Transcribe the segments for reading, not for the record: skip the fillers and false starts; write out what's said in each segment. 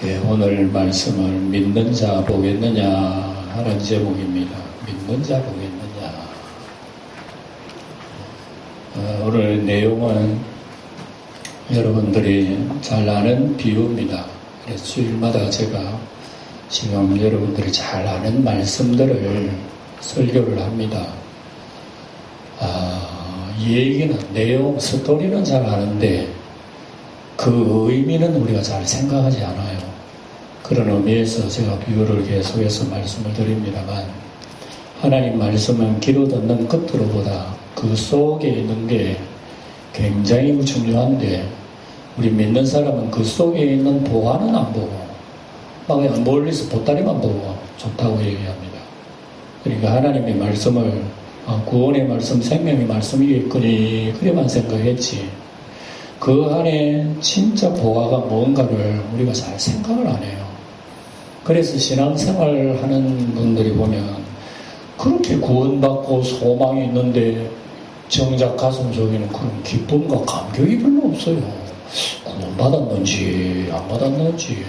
예, 오늘 말씀을 믿는 자 보겠느냐 하는 제목입니다. 믿는 자 보겠느냐. 오늘 내용은 여러분들이 잘 아는 비유입니다. 그래서 주일마다 제가 지금 여러분들이 잘 아는 말씀들을 설교를 합니다. 이 얘기는 내용, 스토리는 잘 아는데 그 의미는 우리가 잘 생각하지 않아요. 그런 의미에서 제가 비유를 계속해서 말씀을 드립니다만, 하나님 말씀은 귀로 듣는 끝으로보다 그 속에 있는 게 굉장히 중요한데, 우리 믿는 사람은 그 속에 있는 보화는 안 보고 막 그냥 멀리서 보따리만 보고 좋다고 얘기합니다. 그러니까 하나님의 말씀을 구원의 말씀, 생명의 말씀이겠거니 그래만 생각했지, 그 안에 진짜 보화가 뭔가를 우리가 잘 생각을 안 해요. 그래서 신앙생활 하는 분들이 보면 그렇게 구원받고 소망이 있는데 정작 가슴 속에는 그런 기쁨과 감격이 별로 없어요. 구원받았는지 안 받았는지,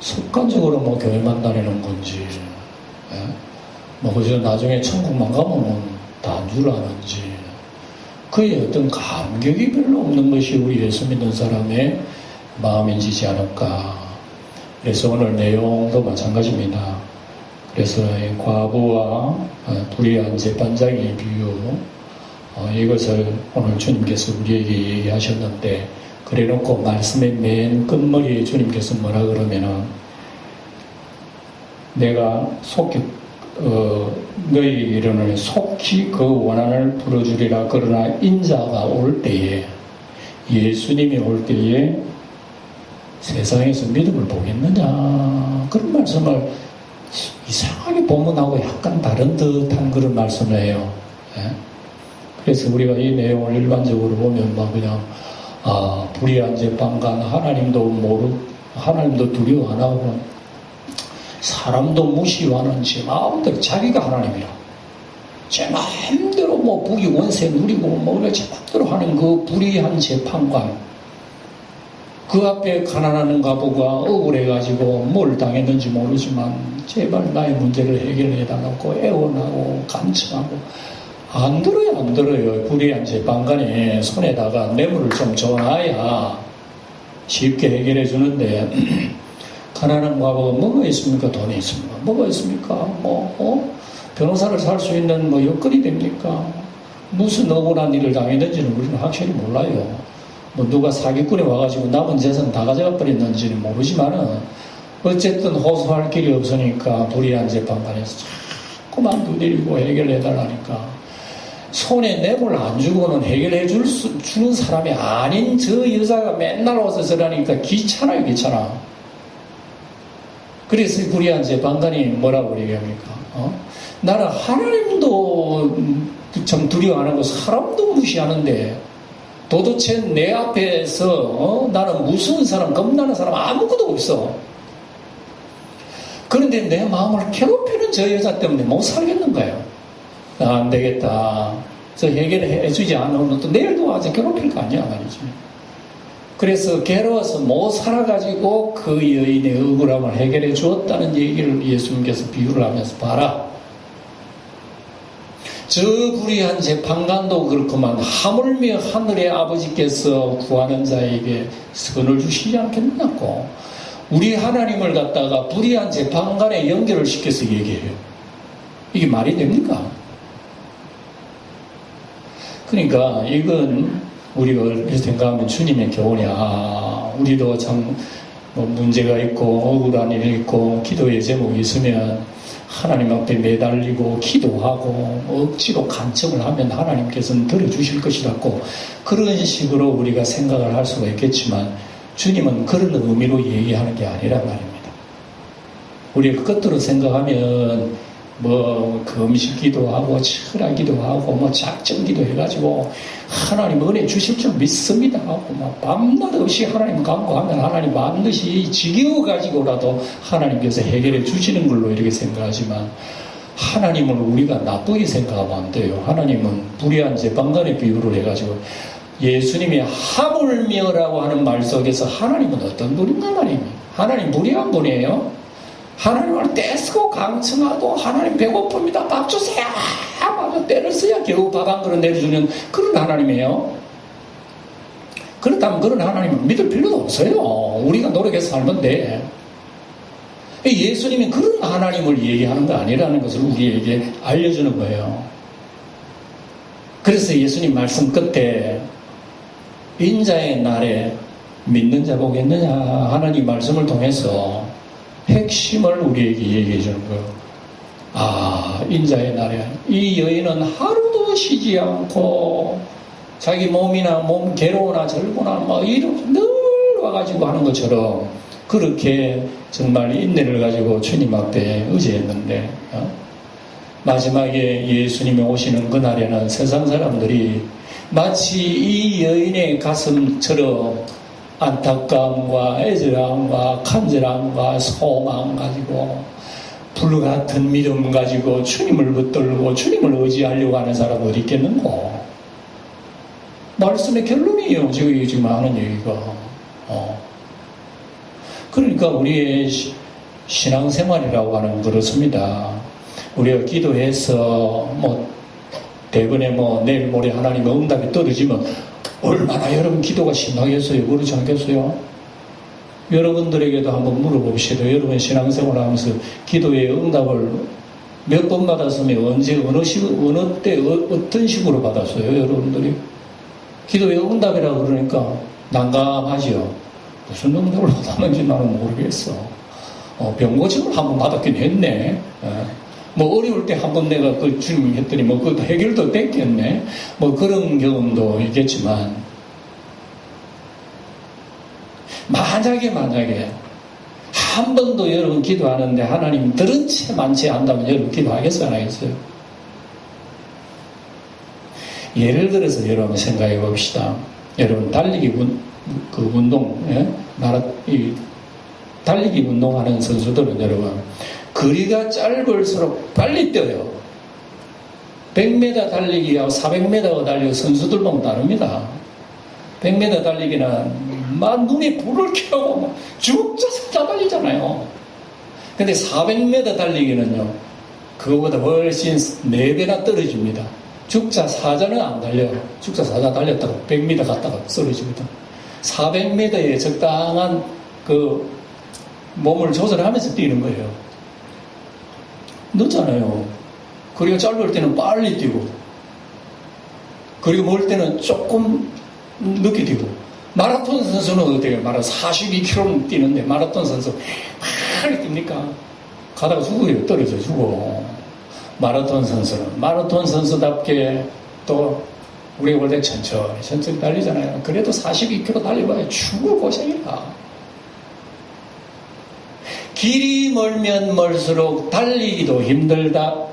습관적으로 뭐 교회만 다니는 건지, 그저 나중에 천국만 가면 다 안 줄 아는지, 그의 어떤 감격이 별로 없는 것이 우리 예수 믿는 사람의 마음인지지 않을까. 그래서 오늘 내용도 마찬가지입니다. 그래서 과부와 불의한 재판장의 비유, 이것을 오늘 주님께서 우리에게 얘기하셨는데, 그래놓고 말씀의 맨 끝머리에 주님께서 뭐라 그러면은, 내가 속히 너희 이르노니 속히 그 원한을 풀어주리라. 그러나 인자가 올 때에, 예수님이 올 때에 세상에서 믿음을 보겠느냐, 그런 말씀을 이상하게 본문하고 약간 다른 듯한 그런 말씀을 해요. 그래서 우리가 이 내용을 일반적으로 보면 막 그냥 불의한 재판관, 하나님도 두려워 안 하고 사람도 무시하는 제 마음대로 자기가 하나님이라, 제 마음대로 뭐 부귀 원세 누리고 뭐 제 마음대로 하는 그 불의한 재판관, 그 앞에 가난한 과부가 억울해가지고 뭘 당했는지 모르지만 제발 나의 문제를 해결해달라고 애원하고 간청하고, 안 들어요. 불의한 재판관이 손에다가 뇌물을 좀 줘놔야 쉽게 해결해 주는데, 가난한 과부가 뭐가 있습니까? 돈이 있습니까? 뭐가 있습니까? 변호사를 살 수 있는 여건이 됩니까? 무슨 억울한 일을 당했는지는 우리는 확실히 몰라요. 누가 사기꾼에 와가지고 남은 재산 다 가져가 버렸는지는 모르지만은, 어쨌든 호소할 길이 없으니까 불의한 재판관에서 자꾸만 두드리고 해결해달라니까, 손에 뇌물 안 주고는 해결해 주는 사람이 아닌 저 여자가 맨날 와서 저러니까 귀찮아요. 그래서 불의한 재판관이 뭐라고 얘기합니까? 나는 하나님도 참 두려워하는 거, 사람도 무시하는데 도대체 내 앞에서 나는 무서운 사람, 겁나는 사람 아무것도 없어. 그런데 내 마음을 괴롭히는 저 여자 때문에 못 살겠는 거예요. 안 되겠다. 저 해결해 주지 않으면 또 내일도 와서 괴롭힐 거 아니야 말이지. 그래서 괴로워서 못 살아가지고 그 여인의 억울함을 해결해 주었다는 얘기를 예수님께서 비유를 하면서, 봐라, 저 불의한 재판관도 그렇구만 하물며 하늘의 아버지께서 구하는 자에게 선을 주시지 않겠느냐고, 우리 하나님을 갖다가 불의한 재판관에 연결을 시켜서 얘기해요. 이게 말이 됩니까? 그러니까 이건 우리가 이렇게 생각하면 주님의 교훈이야. 우리도 참 문제가 있고 억울한 일이 있고 기도의 제목이 있으면 하나님 앞에 매달리고 기도하고 억지로 간청을 하면 하나님께서는 들어주실 것이라고, 그런 식으로 우리가 생각을 할 수가 있겠지만, 주님은 그런 의미로 얘기하는 게 아니란 말입니다. 우리가 그것들을 생각하면 금식 기도하고 철야 기도하고 작정 기도해가지고 하나님 은혜 주실 줄 믿습니다 하고 밤낮 없이 하나님 간구하면 하나님 반드시 지겨워가지고라도 하나님께서 해결해 주시는 걸로 이렇게 생각하지만, 하나님을 우리가 나쁘게 생각하면 안 돼요. 하나님은 불의한 재판관의 비유를 해가지고 예수님이 하물며라고 하는 말 속에서 하나님은 어떤 분인가 말입니다. 하나님 무례한 분이에요. 하나님을 떼쓰고 강청하도 하나님 배고픕니다. 밥 주세요. 하고 때를 써야 겨우 밥 한 그릇 내려주는 그런 하나님이에요. 그렇다면 그런 하나님을 믿을 필요도 없어요. 우리가 노력해서 살면 돼. 예수님이 그런 하나님을 얘기하는 거 아니라는 것을 우리에게 알려주는 거예요. 그래서 예수님 말씀 끝에 인자의 날에 믿는 자 보겠느냐 하나님 말씀을 통해서 핵심을 우리에게 얘기해 주는 거예요. 아, 인자의 날에 이 여인은 하루도 쉬지 않고 자기 몸이나 몸 괴로우나 절고나 뭐 이런 늘 와가지고 하는 것처럼 그렇게 정말 인내를 가지고 주님 앞에 의지했는데 마지막에 예수님이 오시는 그날에는 세상 사람들이 마치 이 여인의 가슴처럼 안타까움과 애절함과 간절함과 소망 가지고 불같은 믿음 가지고 주님을 붙들고 주님을 의지하려고 하는 사람은 어디 있겠는고. 말씀의 결론이에요. 지금 하는 얘기가. 그러니까 우리의 신앙생활이라고 하는 그렇습니다. 우리가 기도해서 대번에 내일 모레 하나님의 응답이 떨어지면 얼마나 여러분 기도가 심하겠어요? 그렇지 않겠어요? 여러분들에게도 한번 물어봅시다. 여러분 신앙생활 하면서 기도의 응답을 몇 번 받았으면 언제 어느 때 어떤 식으로 받았어요? 여러분들이 기도의 응답이라고 그러니까 난감하지요. 무슨 응답을 받았는지 나는 모르겠어. 병고침을 한번 받았긴 했네. 어려울 때 한번 내가 그 주님 했더니 그 해결도 됐겠네. 그런 경험도 있겠지만, 만약에 한 번도 여러분 기도하는데 하나님 들은 채 많지 않다면 여러분 기도하겠어요? 안 하겠어요? 예를 들어서 여러분 생각해 봅시다. 여러분 달리기 운동, 달리기 운동하는 선수들은 여러분 거리가 짧을수록 빨리 뛰어요. 100m 달리기하고 400m 달리기 선수들 보면 다릅니다. 100m 달리기는 막 눈에 불을 켜고 죽자 살자 달리잖아요. 근데 400m 달리기는요, 그거보다 훨씬 4배나 떨어집니다. 죽자 사자는 안 달려요. 죽자 사자 달렸다가 100m 갔다가 쓰러집니다. 400m에 적당한 그 몸을 조절하면서 뛰는 거예요. 늦잖아요. 그리고 짧을 때는 빨리 뛰고, 그리고 멀 때는 조금 늦게 뛰고. 마라톤 선수는 어떻게 말해? 42km 뛰는데 마라톤 선수 빨리 뜁니까? 가다가 죽어요. 떨어져 죽어. 마라톤 선수답게 또 우리가 볼 때 천천히 달리잖아요. 그래도 42km 달려봐야 죽을 고생이야. 길이 멀면 멀수록 달리기도 힘들다.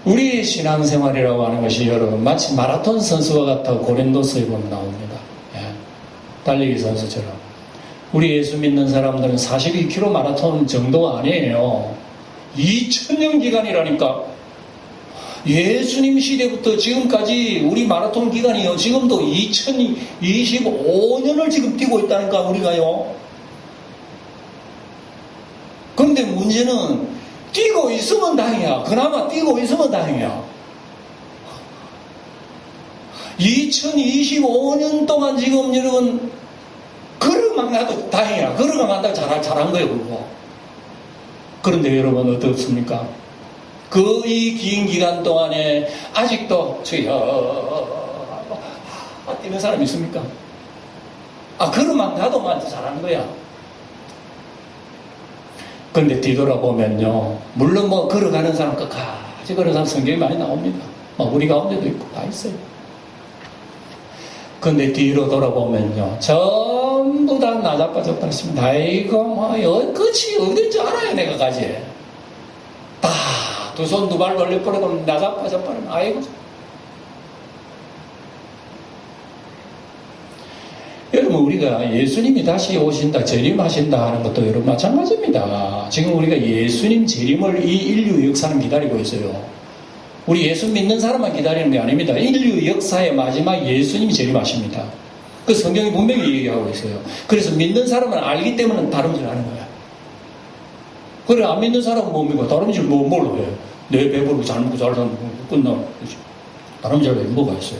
우리의 신앙생활이라고 하는 것이 여러분 마치 마라톤 선수와 같다고 고린도서에 보면 나옵니다. 달리기 선수처럼. 우리 예수 믿는 사람들은 42km 마라톤 정도가 아니에요. 2000년 기간이라니까. 예수님 시대부터 지금까지 우리 마라톤 기간이요. 지금도 2025년을 지금 뛰고 있다니까 우리가요. 그런데 문제는 뛰고 있으면 다행이야. 그나마 뛰고 있으면 다행이야. 2025년 동안 지금 여러분 걸어만 가도 다행이야. 걸어만 가도 잘한 거예요. 그거. 그런데 여러분 어떻습니까? 이 긴 기간 동안에 아직도 뛰는 사람 있습니까? 걸어만 가도 잘하는 거야. 그런데 뒤돌아보면요, 물론 걸어가는 사람 끝까지 걸어가는 사람 성경이 많이 나옵니다. 우리 가운데도 있고 다 있어요. 그런데 뒤로 돌아보면요, 전부 다 나자빠졌다 했습니다. 아이고 끝이 어딘 줄 알아요. 내가 가지. 다 두 손 두 발 벌려버려도 나자빠져버리면 아이고. 여러분 우리가 예수님이 다시 오신다, 재림하신다 하는 것도 여러분 마찬가지입니다. 지금 우리가 예수님 재림을 이 인류 역사는 기다리고 있어요. 우리 예수 믿는 사람만 기다리는 게 아닙니다. 인류 역사의 마지막 예수님이 재림하십니다. 그 성경이 분명히 얘기하고 있어요. 그래서 믿는 사람은 알기 때문에 다름질 하는 거야. 그래, 안 믿는 사람은 뭡니까? 다름질 뭘로 해요? 내 배부르고 잘 먹고 잘 사는 거 끝나면. 다름질 왜 뭐가 있어요?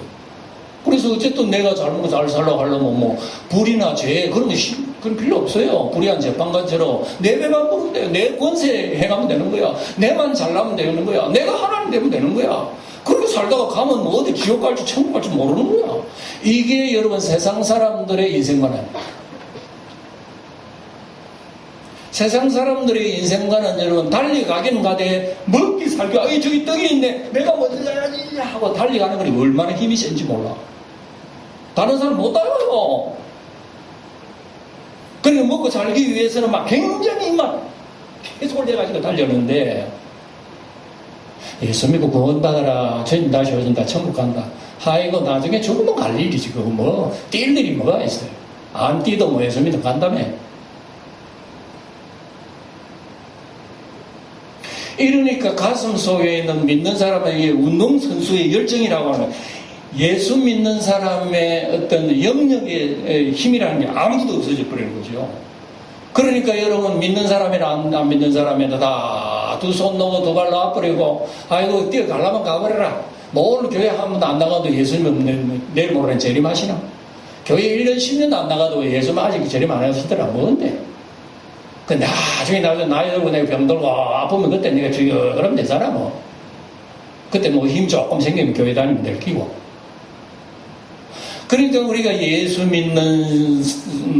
그래서 어쨌든 내가 잘 먹고 잘 살려고 하려면 뭐, 불이나 죄, 그런 필요 없어요. 불의한 재판관처럼. 내 배만 부르면 돼요. 내 권세 행하면 되는 거야. 내만 잘나면 되는 거야. 내가 하나님 되면 되는 거야. 그렇게 살다가 가면 뭐 어디 지옥 갈지 천국 갈지 모르는 거야. 이게 여러분 세상 사람들의 인생관입니다. 세상 사람들의 인생관은 여러분 달려가기는 가되 먹기 살기 아이 저기 떡이 있네 내가 먼저 가야지 하고 달려가는 거니 얼마나 힘이 센지 몰라. 다른 사람 못 따라요. 그러니까 먹고 살기 위해서는 막 굉장히 막 계속 올려가지고 달렸는데 예수 믿고 구원받아라 주님 다시 오신다 천국 간다. 아이고 나중에 죽으면 갈 일이지 그거 뭐 뛸 일이 뭐가 있어요. 안 뛰도 뭐 예수 믿고 간다며. 이러니까 가슴 속에 있는 믿는 사람에게 운동선수의 열정이라고 하는 예수 믿는 사람의 어떤 영역의 힘이라는 게 아무도 없어져 버리는 거죠. 그러니까 여러분 믿는 사람이나 안 믿는 사람이나 다 두 손 놓고 두 발 놔버리고 아이고 뛰어가려면 가버려라. 뭐 오늘 교회 한 번도 안 나가도 예수님은 내일 모레는 재림하시나? 교회 1년 10년도 안 나가도 예수님 아직 재림 안 하시더라. 뭔데? 그 나중에 나이 들고 내가 병들고 아프면 그때 내가 죽여 그러면 되잖아 뭐. 그때 뭐 힘 조금 생기면 교회 다니면 될 끼고. 그러니까 우리가 예수 믿는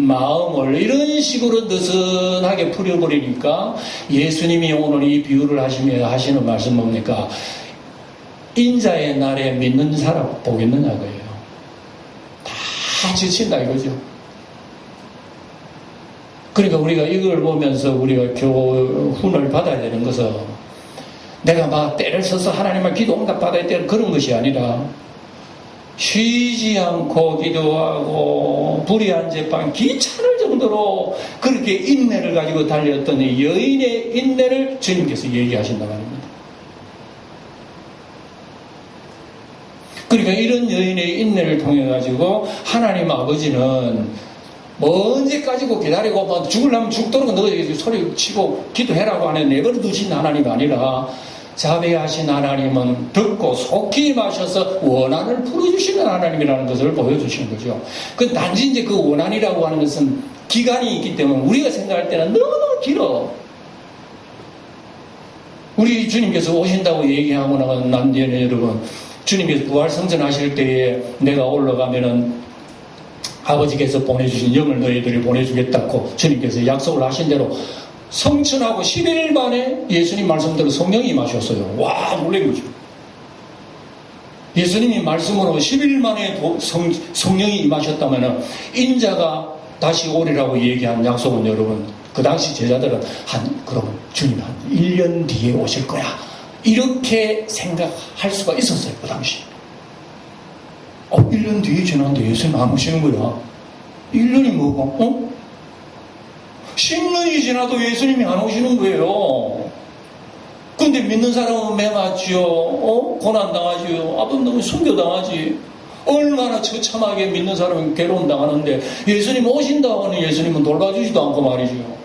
마음을 이런 식으로 느슨하게 풀어버리니까 예수님이 오늘 이 비유를 하시는 말씀 뭡니까? 인자의 날에 믿는 사람 보겠느냐고요. 다 지친다 이거죠. 그러니까 우리가 이걸 보면서 우리가 교훈을 받아야 되는 것은 내가 막 때를 써서 하나님을 기도 응답 받아야 되는 그런 것이 아니라 쉬지 않고 기도하고 불의한 재판 귀찮을 정도로 그렇게 인내를 가지고 달렸던 여인의 인내를 주님께서 얘기하신단 말입니다. 그러니까 이런 여인의 인내를 통해 가지고 하나님 아버지는 뭐 언제까지고 기다리고 뭐 죽으려면 죽도록 너 소리 치고 기도해라고 하는 내버려 두신 하나님이 아니라 자비하신 하나님은 듣고 속히 임하셔서 원한을 풀어주시는 하나님이라는 것을 보여주시는 거죠. 그 단지 이제 그 원한이라고 하는 것은 기간이 있기 때문에 우리가 생각할 때는 너무너무 길어. 우리 주님께서 오신다고 얘기하고 난 뒤에는 여러분 주님께서 부활성전 하실 때에 내가 올라가면은 아버지께서 보내주신 영을 너희들이 보내주겠다고 주님께서 약속을 하신 대로 성천하고 10일 만에 예수님 말씀대로 성령이 임하셨어요. 와 놀란 거죠. 예수님이 말씀으로 10일 만에 성령이 임하셨다면 인자가 다시 오리라고 얘기한 약속은 여러분 그 당시 제자들은 그럼 주님 한 1년 뒤에 오실 거야 이렇게 생각할 수가 있었어요. 그 당시 1년 뒤에 지났는데 예수님 안 오시는 거야. 1년이 뭐고? 10년이 지나도 예수님이 안 오시는 거예요. 근데 믿는 사람은 매맞지요. 고난당하지요. 아픔당하고 순교당하지. 얼마나 처참하게 믿는 사람은 괴로움 당하는데 예수님 오신다고 하는 예수님은 돌봐주지도 않고 말이죠.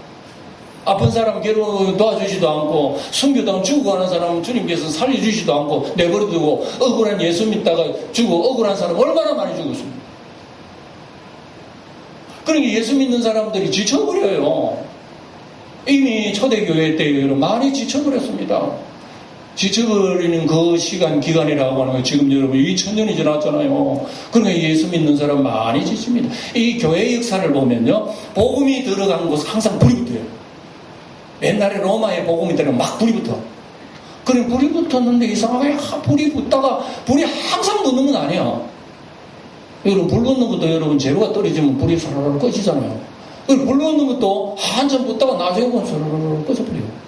아픈 사람 괴로움 도와주지도 않고 순교당 죽어가는 사람은 주님께서 살려주지도 않고 내버려두고 억울한 예수 믿다가 죽고 억울한 사람 얼마나 많이 죽었습니까? 그러니까 예수 믿는 사람들이 지쳐버려요. 이미 초대교회 때 많이 지쳐버렸습니다. 지쳐버리는 그 기간이라고 하는 거 지금 여러분 2000년이 지났잖아요. 그러니까 예수 믿는 사람 많이 지칩니다. 이 교회 역사를 보면요. 복음이 들어간 곳은 항상 불이 붙어요. 옛날에 로마에 복음이 들어가면 막 불이 붙어. 그래 불이 붙었는데 이상하게 불이 붙다가 불이 항상 붙는 건 아니야. 여러분 불 붙는 것도 여러분 재료가 떨어지면 불이 사르르 꺼지잖아요. 불 붙는 것도 한참 붙다가 나중에 보면 사르르 꺼져버려요.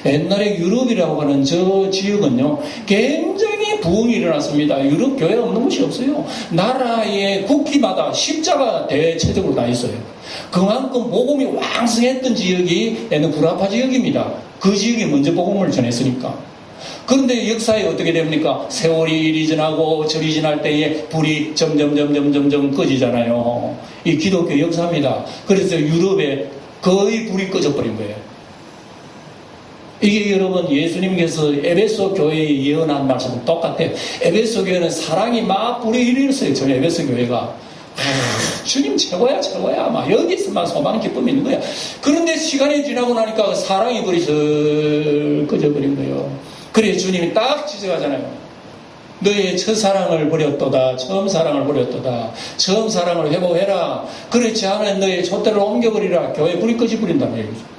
옛날에 유럽이라고 하는 저 지역은요 굉장히 부흥이 일어났습니다. 유럽 교회 없는 곳이 없어요. 나라의 국기마다 십자가 대체적으로 다 있어요. 그만큼 복음이 왕성했던 지역이 얘는 구라파 지역입니다. 그 지역이 먼저 복음을 전했으니까. 그런데 역사에 어떻게 됩니까? 세월이 이리 지나고 저리 지날 때에 불이 점점 꺼지잖아요. 이 기독교 역사입니다. 그래서 유럽에 거의 불이 꺼져버린 거예요. 이게 여러분 예수님께서 에베소 교회에 예언한 말씀은 똑같아요. 에베소 교회는 사랑이 막 불이 일었어요. 저 에베소 교회가. 주님 최고야 막 여기서만 소망 기쁨이 있는 거야. 그런데 시간이 지나고 나니까 사랑이 버리슬 꺼져버린 거예요. 그래 주님이 딱 지적하잖아요. 너의 첫사랑을 버렸도다. 처음 사랑을 버렸도다. 처음 사랑을 회복해라. 그렇지 않으면 너의 촛대를 옮겨버리라. 교회 불이 꺼져버린다는 얘기죠.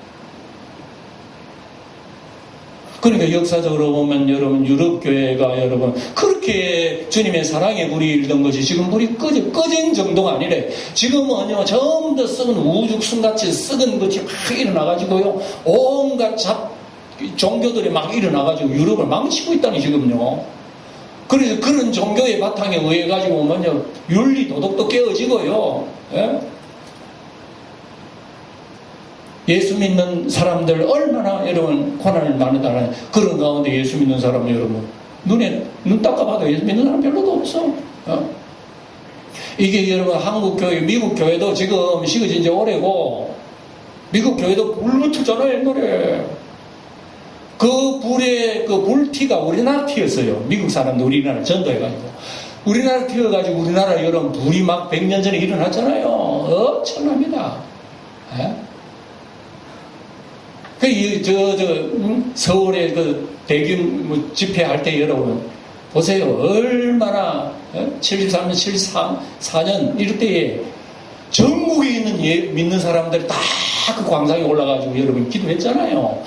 그러니까 역사적으로 보면 여러분 유럽 교회가 여러분 그렇게 주님의 사랑의 불이 일던 것이 지금 불이 꺼진 정도가 아니래. 지금은요 전부 다 썩은 우죽순같이 썩은 것이 막 일어나가지고요 온갖 종교들이 막 일어나가지고 유럽을 망치고 있다니 지금요. 그래서 그런 종교의 바탕에 의해 가지고 뭐냐 윤리 도덕도 깨어지고요. 예? 예수 믿는 사람들 얼마나 여러분 고난을 많이 그런 가운데 예수 믿는 사람 여러분 눈 닦아봐도 예수 믿는 사람 별로도 없어. 이게 여러분 한국 교회, 미국 교회도 지금 식어진 지 오래고 미국 교회도 불 붙었잖아요 옛날에. 그 불의 그 불티가 우리나라 티였어요. 미국 사람도 우리나라 전도해가지고 우리나라 티여가지고 우리나라 여러분 불이 막 100년 전에 일어났잖아요. 엄청납니다. 서울에 그 대규모 집회할 때 여러분 보세요. 얼마나 73년, 74년 이럴 때에 전국에 있는 믿는 사람들이 다 그 광장에 올라가지고 여러분 기도했잖아요.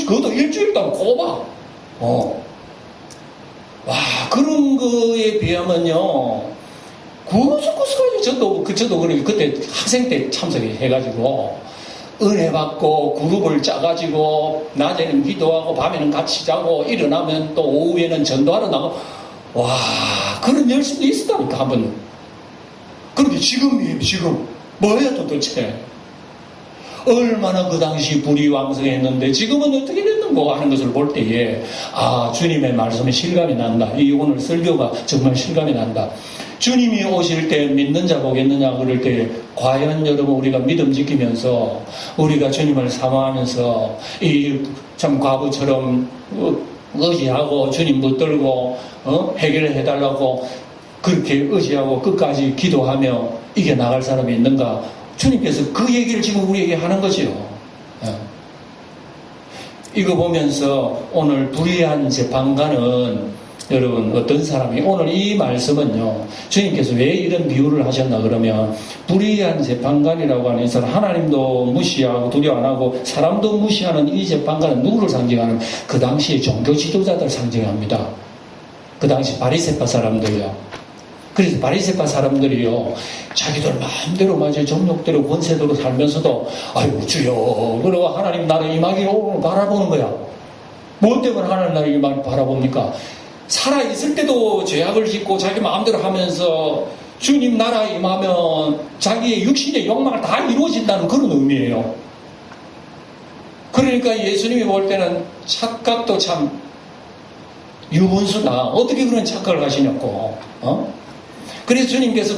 그것도 일주일 동안 꼬박. 와 그런 거에 비하면요. 구석구석하게 저도 그때 학생 때 참석해가지고 은혜 받고 그룹을 짜가지고 낮에는 기도하고 밤에는 같이 자고 일어나면 또 오후에는 전도하러 나가고 와 그런 열심도 있었다니까 한번. 그런데 지금 뭐야 도대체 얼마나 그 당시 불이 왕성했는데 지금은 어떻게 됐는고 하는 것을 볼 때에 주님의 말씀에 실감이 난다. 이 오늘 설교가 정말 실감이 난다. 주님이 오실 때 믿는 자 보겠느냐 그럴 때 과연 여러분 우리가 믿음 지키면서 우리가 주님을 사모하면서 이 참 과부처럼 의지하고 주님 붙들고 해결을 해달라고 그렇게 의지하고 끝까지 기도하며 이겨나갈 사람이 있는가. 주님께서 그 얘기를 지금 우리에게 하는 거죠. 이거 보면서 오늘 불의한 재판관은 여러분 어떤 사람이 오늘 이 말씀은요 주님께서 왜 이런 비유를 하셨나 그러면 불의한 재판관이라고 하는 이 사람 하나님도 무시하고 두려워 안 하고 사람도 무시하는 이 재판관은 누구를 상징하는 그 당시의 종교 지도자들 상징합니다. 그 당시 바리새파 사람들이요. 그래서 바리새파 사람들이요 자기들 마음대로 정욕대로 권세대로 살면서도 아이고 주여 그러고 하나님 나라 임하기를 바라보는 거야. 뭐 때문에 하나님 나라 임하기를 바라봅니까? 살아있을 때도 죄악을 짓고 자기 마음대로 하면서 주님 나라 임하면 자기의 육신의 욕망을 다 이루어진다는 그런 의미예요. 그러니까 예수님이 볼 때는 착각도 참 유분수다. 어떻게 그런 착각을 하시냐고. 그래서 주님께서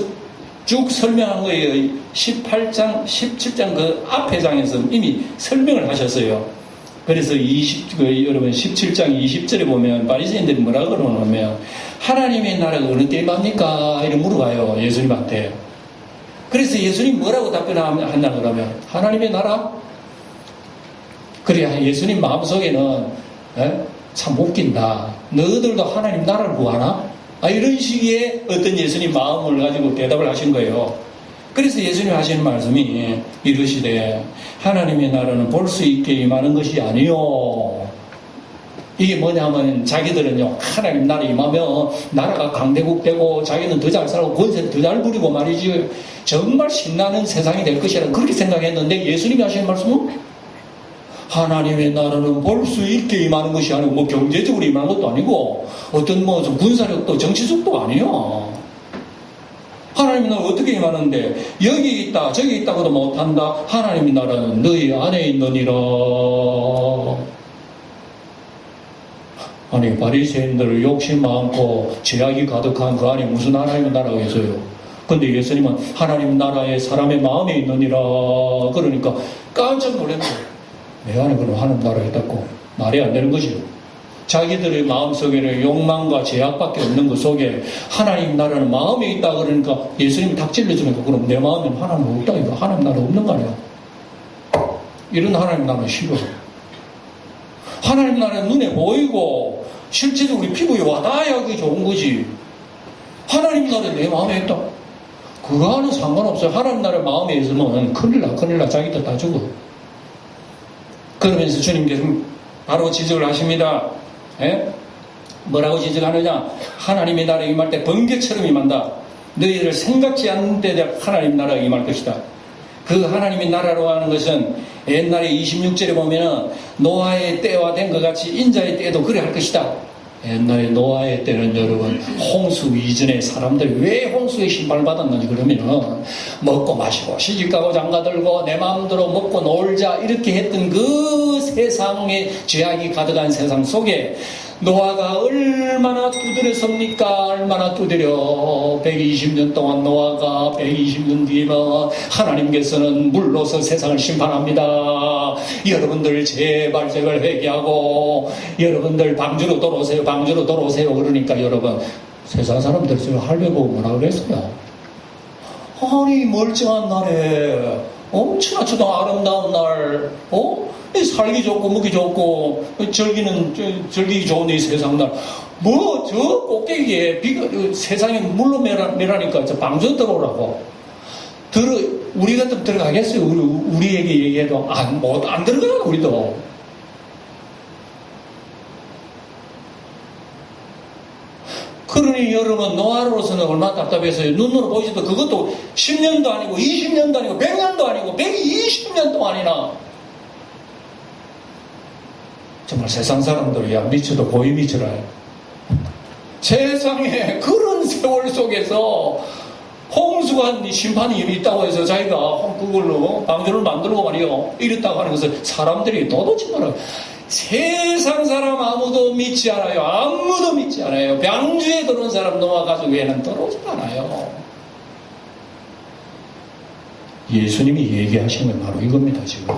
쭉 설명한 거예요. 18장, 17장 그 앞에 장에서 이미 설명을 하셨어요. 그래서 여러분 17장 20절에 보면 바리새인들이 뭐라 그러냐면 하나님의 나라가 어느 때 임합니까? 이렇게 물어봐요. 예수님한테. 그래서 예수님 뭐라고 답변하냐 그러면 하나님의 나라? 그래 예수님 마음속에는 참 웃긴다. 너희들도 하나님 나라를 구하나? 이런 식의 어떤 예수님 마음을 가지고 대답을 하신 거예요. 그래서 예수님 하시는 말씀이 이러시되 하나님의 나라는 볼 수 있게 임하는 것이 아니요. 이게 뭐냐면 자기들은요 하나님 나라 임하면 나라가 강대국 되고 자기는 더 잘 살고 권세를 더 잘 부리고 말이지 정말 신나는 세상이 될 것이라 그렇게 생각했는데 예수님이 하시는 말씀은 하나님의 나라는 볼 수 있게 임하는 것이 아니고 뭐 경제적으로 임하는 것도 아니고 어떤 뭐 좀 군사력도 정치적도 아니에요. 하나님의 나라는 어떻게 임하는데 여기 있다 저기 있다고도 못한다. 하나님의 나라는 너희 안에 있느니라. 아니 바리새인들 욕심 많고 죄악이 가득한 그 안에 무슨 하나님의 나라가 있어요? 근데 예수님은 하나님 나라에 사람의 마음에 있느니라 그러니까 깜짝 놀랐어요. 내 안에 그럼 하나님 나라가 있다고 말이 안 되는 것이요. 자기들의 마음속에는 욕망과 죄악밖에 없는 것 속에 하나님 나라는 마음에 있다 그러니까 예수님이 탁 찔러주니까 그럼 내 마음에는 하나님 없다 이거 하나님 나라 없는 거 아니야? 이런 하나님 나라는 싫어. 하나님 나라는 눈에 보이고 실제로 우리 피부에 와닿아야 그게 좋은 거지. 하나님 나라는 내 마음에 있다. 그거와는 상관없어요. 하나님 나라 마음에 있으면 큰일 나 자기들 다 죽어. 그러면서 주님께서 바로 지적을 하십니다. 예? 뭐라고 지적하느냐? 하나님의 나라에 임할 때 번개처럼 임한다. 너희를 생각지 않는 때에 하나님 나라에 임할 것이다. 그 하나님의 나라로 하는 것은 옛날에 26절에 보면은 노아의 때와 된 것 같이 인자의 때도 그래 할 것이다. 옛날에 노아의 때는 여러분 홍수 이전에 사람들이 왜 홍수의 심판을 받았는지 그러면은 먹고 마시고 시집가고 장가들고 내 마음대로 먹고 놀자 이렇게 했던 그 세상의 죄악이 가득한 세상 속에 노아가 얼마나 두드렸습니까? 얼마나 두드려 120년 동안 노아가 120년 뒤에는 하나님께서는 물로서 세상을 심판합니다. 여러분들 제발 제발 회개하고 여러분들 방주로 돌아오세요. 방주로 돌아오세요. 그러니까 여러분 세상 사람들 지금 할배보고 뭐라 그랬어요? 아니 멀쩡한 날에 엄청나게 아름다운 날 살기 좋고 먹기 좋고 즐기기 좋은 이 세상 날 뭐 저 꼭대기에 비가 세상에 물로 매라니까 저 방주 들어오라고 우리 같으면 들어가겠어요? 우리에게 얘기해도 안 들어가 우리도. 그러니 여러분 노아로서는 얼마나 답답했어요. 눈으로 보시도 그것도 10년도 아니고 20년도 아니고 100년도 아니고 120년 동안이나 정말 세상 사람들이야 미쳐도 고이 미쳐라요. 세상에 그런 세월 속에서 홍수가 심판이 있다고 해서 자기가 그걸로 방주를 만들고 말이요 이랬다고 하는 것을 사람들이 도대체 뭐라고 세상 사람 아무도 믿지 않아요. 아무도 믿지 않아요. 방주에 들어온 사람 노아 가족 외에는 들어오지 않아요. 예수님이 얘기하신 건 바로 이겁니다. 지금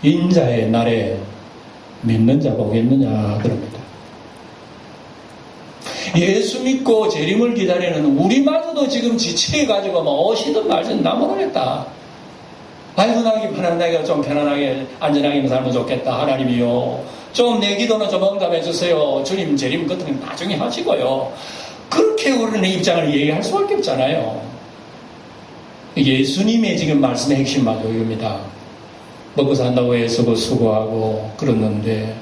인자의 날에 믿는 자 보겠느냐 그럽니다. 예수 믿고 재림을 기다리는 우리마저도 지금 지체해가지고 오시든 말든 나 모르겠다. 아이고 나기가 좀 편안하게 안전하게 살면 좋겠다. 하나님이요 좀 내 기도는 좀 응답해 주세요. 주님 재림 같은 건 나중에 하시고요. 그렇게 우리는 입장을 얘기할 수밖에 없잖아요. 예수님의 지금 말씀의 핵심마저 이겁니다. 먹고 산다고 애쓰고 수고하고 그러는데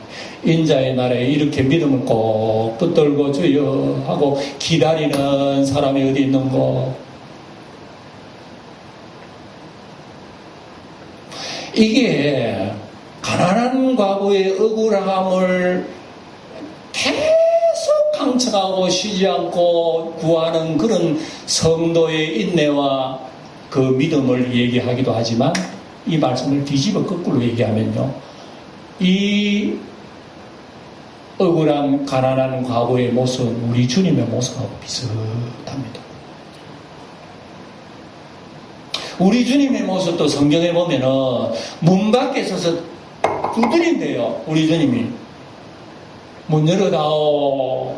인자의 날에 이렇게 믿음을 꼭 붙들고 주여 하고 기다리는 사람이 어디 있는고. 이게 가난한 과부의 억울함을 계속 강청하고 쉬지 않고 구하는 그런 성도의 인내와 그 믿음을 얘기하기도 하지만 이 말씀을 뒤집어 거꾸로 얘기하면요 이 억울한 가난한 과부의 모습은 우리 주님의 모습하고 비슷합니다. 우리 주님의 모습도 성경에 보면은 문 밖에 서서 두드린대요. 우리 주님이 문 열어다오.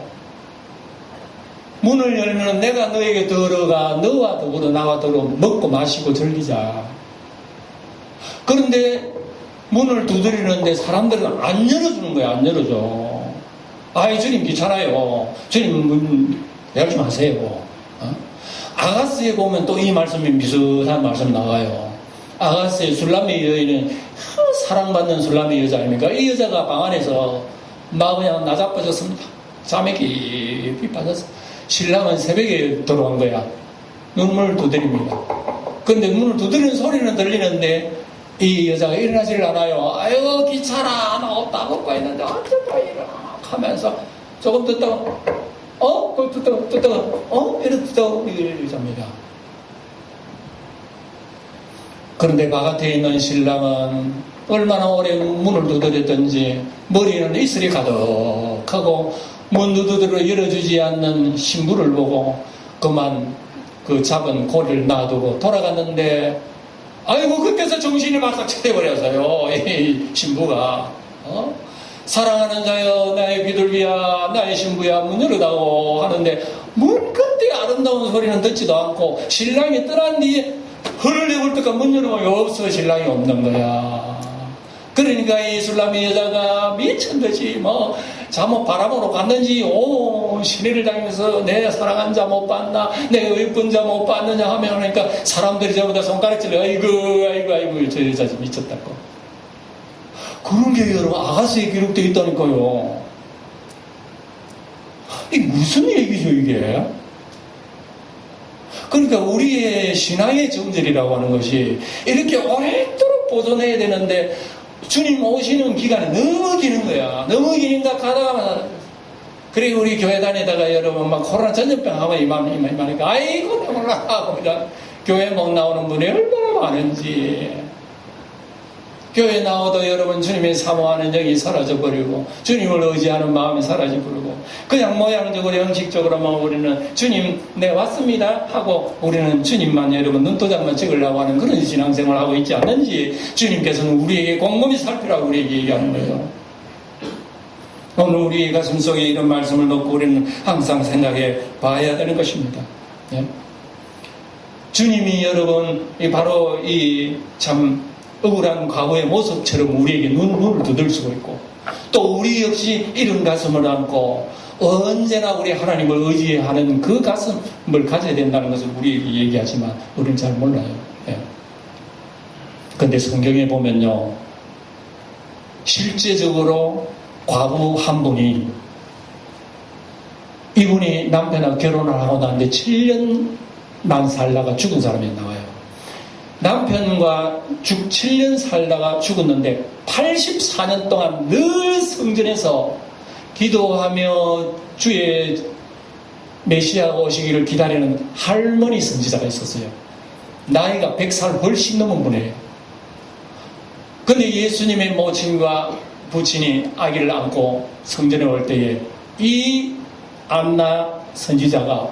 문을 열면 내가 너에게 들어가 너와 더불어 나와 더불어 먹고 마시고 즐기자. 그런데 문을 두드리는데 사람들은 안 열어주는 거야. 안 열어줘. 아이 주님 귀찮아요. 주님 문 열지 마세요. 아가스에 보면 또 이 말씀이 비슷한 말씀 나와요. 아가스의 술람의 여인은 사랑받는 술람의 여자 아닙니까? 이 여자가 방 안에서 막 그냥 나자빠졌습니다. 잠에 깊이 빠졌어. 신랑은 새벽에 들어온 거야. 눈물을 두드립니다. 그런데 문을 두드리는 소리는 들리는데 이 여자가 일어나지를 않아요. 아유 귀찮아 나 없다 먹고 있는데 어쩌다 일어나 하면서 조금 듣다가 이렇게 듣다가 이렇게 잡니다. 그런데 바깥에 있는 신랑은 얼마나 오래 문을 두드렸든지 머리는 이슬이 가득하고 문 두드려 열어주지 않는 신부를 보고 그만 그 잡은 고리를 놔두고 돌아갔는데, 아이고 그때서 정신이 바싹 차려버려서요. 이 신부가 사랑하는 자여 나의 비둘기야 나의 신부야 문 열어다오 하는데 문 끝에 아름다운 소리는 듣지도 않고 신랑이 떠난 뒤에 흘러내볼 때가 문 열어보면 없어. 신랑이 없는 거야. 그러니까 이 술람이 여자가 미친듯이 뭐 잠옷 바람으로 갔는지 시내를 다니면서 내 사랑한 자 못 봤나 내 예쁜 자 못 봤느냐 하면 그러니까 사람들이 전부 다 손가락질러 아이고 저 여자 미쳤다고. 그런 게 여러분 아가서에 기록되어 있다니까요. 이게 무슨 얘기죠 이게? 그러니까 우리의 신앙의 정절이라고 하는 것이 이렇게 오랫도록 보존해야 되는데 주님 오시는 기간이 너무 기는 거야. 너무 기는가 가다가 그리고 우리 교회 다니다가 여러분 막 코로나 전염병 하면 이만하니까 아이고 내 몰라 하고 그냥 교회 못 나오는 분이 얼마나 많은지. 교회 나와도 여러분 주님이 사모하는 영이 사라져버리고 주님을 의지하는 마음이 사라져버리고 그냥 모양적으로 형식적으로만 우리는 주님 네 왔습니다 하고 우리는 주님만 여러분 눈도장만 찍으려고 하는 그런 신앙생활을 하고 있지 않는지 주님께서는 우리에게 곰곰이 살피라고 우리에게 얘기하는 거예요. 오늘 우리의 가슴속에 이런 말씀을 놓고 우리는 항상 생각해 봐야 되는 것입니다. 예? 주님이 여러분 바로 이 참 억울한 과거의 모습처럼 우리에게 눈을 두들수고 있고 또 우리 역시 이런 가슴을 안고 언제나 우리 하나님을 의지하는 그 가슴을 가져야 된다는 것을 우리에게 얘기하지만 우리는 잘 몰라요. 그런데 성경에 보면요 실제적으로 과부 한 분이 이분이 남편하고 결혼을 하고 나는데 7년만 살다가 죽은 사람이 나와요. 남편과 7년 살다가 죽었는데 84년 동안 늘 성전에서 기도하며 주의 메시아가 오시기를 기다리는 할머니 선지자가 있었어요. 나이가 100살 훨씬 넘은 분이에요. 근데 예수님의 모친과 부친이 아기를 안고 성전에 올 때에 이 안나 선지자가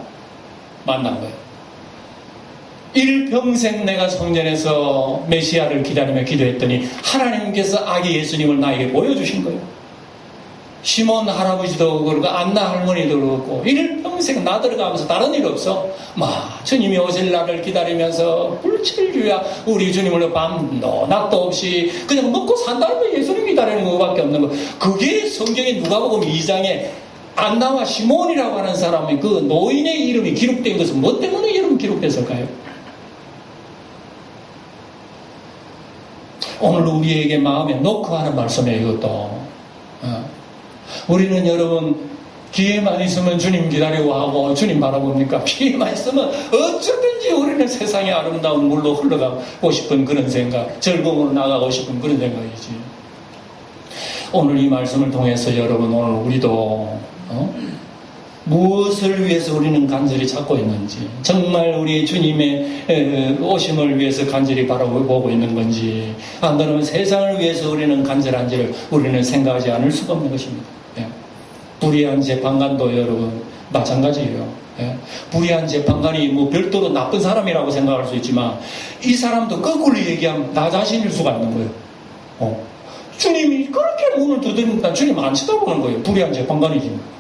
만난 거예요. 일평생 내가 성전에서 메시아를 기다리며 기도했더니 하나님께서 아기 예수님을 나에게 보여주신 거예요. 시몬 할아버지도 그렇고 안나 할머니도 그렇고 일평생 나들어가면서 다른 일 없어. 주님이 오실 날을 기다리면서 불철주야 우리 주님을 밤도 낮도 없이 그냥 먹고 산다는 거 예수님 기다리는 것밖에 없는 거. 그게 성경의 누가복음 2장에 안나와 시몬이라고 하는 사람의 그 노인의 이름이 기록된 것은 뭐 때문에 이름 기록됐을까요? 오늘 우리에게 마음에 놓고 하는 말씀이에요. 이것도 우리는 여러분 기회만 있으면 주님 기다리고 하고 주님 바라봅니까? 기회만 있으면 어쩌든지 우리는 세상의 아름다운 물로 흘러가고 싶은 그런 생각, 즐거움으로 나가고 싶은 그런 생각이지. 오늘 이 말씀을 통해서 여러분 오늘 우리도 무엇을 위해서 우리는 간절히 찾고 있는지, 정말 우리 주님의 오심을 위해서 간절히 바라보고 있는 건지, 안 그러면 세상을 위해서 우리는 간절한지를 우리는 생각하지 않을 수가 없는 것입니다. 불의한 재판관도 여러분 마찬가지예요. 불의한 재판관이 뭐 별도로 나쁜 사람이라고 생각할 수 있지만 이 사람도 거꾸로 얘기하면 나 자신일 수가 있는 거예요. 주님이 그렇게 문을 두드린다 주님 안 쳐다보는 거예요. 불의한 재판관이지.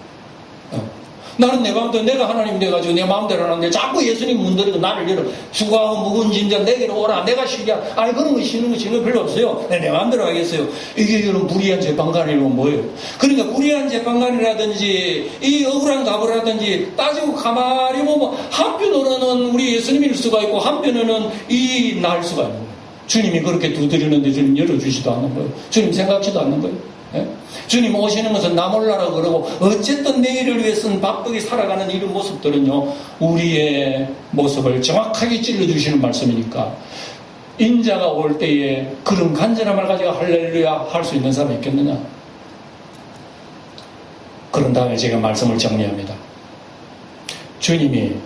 나는 내 마음대로 내가 하나님 돼가지고 내 마음대로 하는데 자꾸 예수님 문드리고 나를 열어 수고하고 묵은 짐자 내게로 오라 내가 쉬게 아니 그런 거 쉬는 거 별로 없어요. 내 마음대로 하겠어요. 이게 여러분 불의한 재판관이면 뭐예요? 그러니까 불의한 재판관이라든지 이 억울한 가부라든지 따지고 가만히 보면 한편으로는 우리 예수님일 수가 있고 한편으로는 이 날 수가 있는 거예요. 주님이 그렇게 두드리는데 주님 열어주지도 않는 거예요. 주님 생각지도 않는 거예요. 주님 오시는 것은 나 몰라라 그러고 어쨌든 내일을 위해서는 바쁘게 살아가는 이런 모습들은요 우리의 모습을 정확하게 찔러주시는 말씀이니까 인자가 올 때에 그런 간절함을 가지고 할렐루야 할 수 있는 사람이 있겠느냐. 그런 다음에 제가 말씀을 정리합니다. 주님이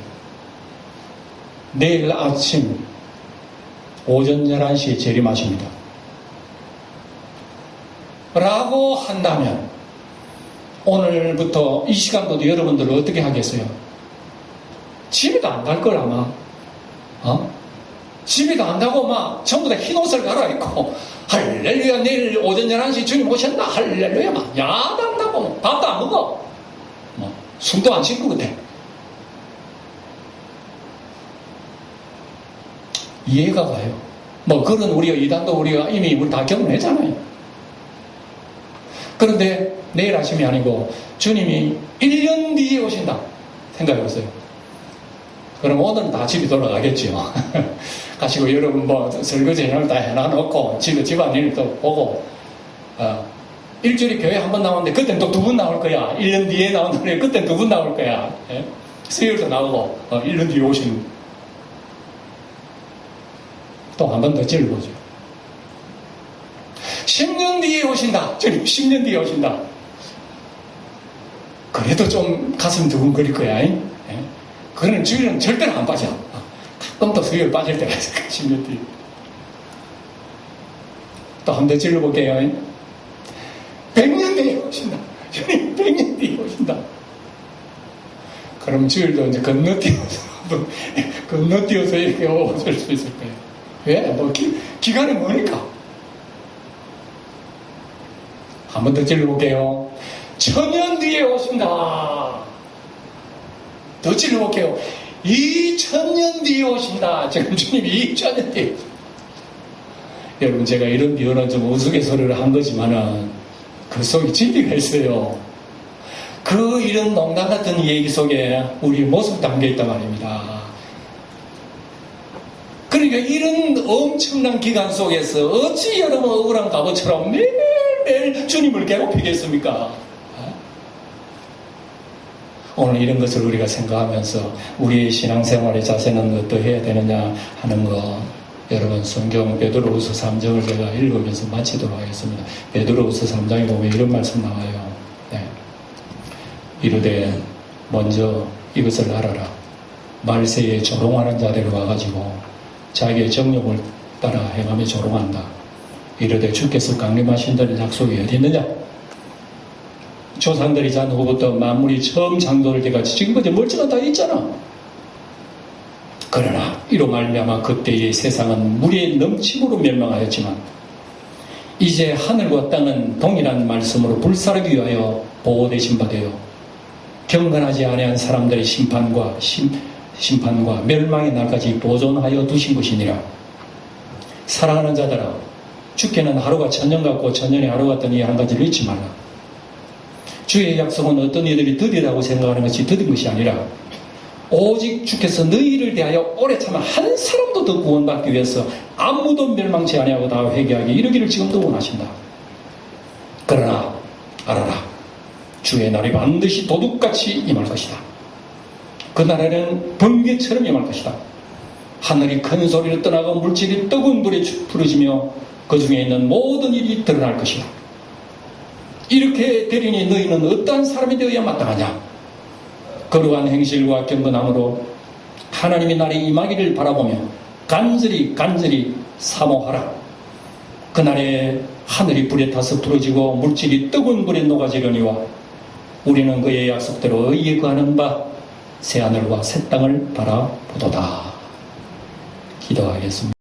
내일 아침 오전 11시에 재림하십니다. 라고 한다면 오늘부터 이 시간도 여러분들은 어떻게 하겠어요? 집에도 안 갈 걸 아마. 집에도 안 가고 막 전부 다 흰 옷을 갈아입고 할렐루야 내일 오전 11시 주님 오셨나 할렐루야 막 야단나고 밥도 안 먹어. 숨도 안 쉴 것 같아. 이해가 가요. 그런 우리가 이단도 우리가 이미 우리 다 경험했잖아요. 그런데 내일 아침이 아니고 주님이 1년 뒤에 오신다. 생각해보세요. 그럼 오늘은 다 집에 돌아가겠죠. 가시고 여러분 설거지 해놓을 다 해놔놓고 집안일 또 보고 일주일에 교회 한 번 나오는데 그땐 또 2번 나올 거야. 1년 뒤에 나오는데 그땐 2번 나올 거야. 예? 수요일도 나오고 1년 뒤에 오신 또 한 번 더 찔러보죠. 10년 뒤에 오신다. 주님 10년 뒤에 오신다. 그래도 좀 가슴 두근거릴 거야. 예? 그거는 주일은 절대로 안 빠져. 가끔 또 수요일 빠질 때가 있을 거야. 10년 뒤에. 또 한 번 더 찔러볼게요. 100년 뒤에 오신다. 주님 100년 뒤에 오신다. 그럼 주일도 이제 건너뛰어서 이렇게 오실 수 있을 거예요. 왜? 기간이 뭐니까? 한 번 더 찔러볼게요. 1000년 뒤에 오신다. 더 찔러볼게요. 2000년 뒤에 오신다. 지금 주님이 2000년 뒤에. 여러분, 제가 이런 비유는 좀 우스갯소리를 한 거지만은 그 속에 진리가 있어요. 이런 농담 같은 얘기 속에 우리의 모습 담겨 있단 말입니다. 그러니까 이런 엄청난 기간 속에서 어찌 여러분 억울한 갑옷처럼 매일매일 주님을 괴롭히겠습니까? 오늘 이런 것을 우리가 생각하면서 우리의 신앙생활의 자세는 어떠해야 되느냐 하는 거, 여러분 성경 베드로후서 3장을 제가 읽으면서 마치도록 하겠습니다. 베드로후서 3장에 보면 이런 말씀 나와요. 이르되 먼저 이것을 알아라. 말세에 조롱하는 자들이 와가지고 자기의 정욕을 따라 행하며 조롱한다. 이르되 주께서 강림하신다는 약속이 어디 있느냐? 조상들이 잔 후부터 만물이 처음 창조될 때까지 지금까지 멀쩡한 다 있잖아. 그러나 이로 말미암아 그때의 세상은 물의 넘침으로 멸망하였지만 이제 하늘과 땅은 동일한 말씀으로 불사르기 위하여 보호되신 바 되어 경건하지 아니한 사람들의 심판과 멸망의 날까지 보존하여 두신 것이니라. 사랑하는 자들아, 주께는 하루가 천년 같고 천년이 하루 같더니 한 가지를 잊지 말라. 주의 약속은 어떤 이들이 더디다고 생각하는 것이 더딘 것이 아니라 오직 주께서 너희를 대하여 오래 참아 한 사람도 더 구원받기 위해서 아무도 멸망치 아니하고 다 회개하게 이르기를 지금도 원하신다. 그러나 알아라. 주의 날이 반드시 도둑같이 임할 것이다. 그 날에는 번개처럼 임할 것이다. 하늘이 큰 소리를 떠나고 물질이 뜨거운 불에 부러지며 그 중에 있는 모든 일이 드러날 것이다. 이렇게 되리니 너희는 어떠한 사람이 되어야 마땅하냐? 거룩한 행실과 경건함으로 하나님의 날이 임하기를 바라보며 간절히 사모하라. 그날에 하늘이 불에 타서 부러지고 물질이 뜨거운 불에 녹아지려니와 우리는 그의 약속대로 의에 거하는 바 새하늘과 새 땅을 바라보도다. 기도하겠습니다.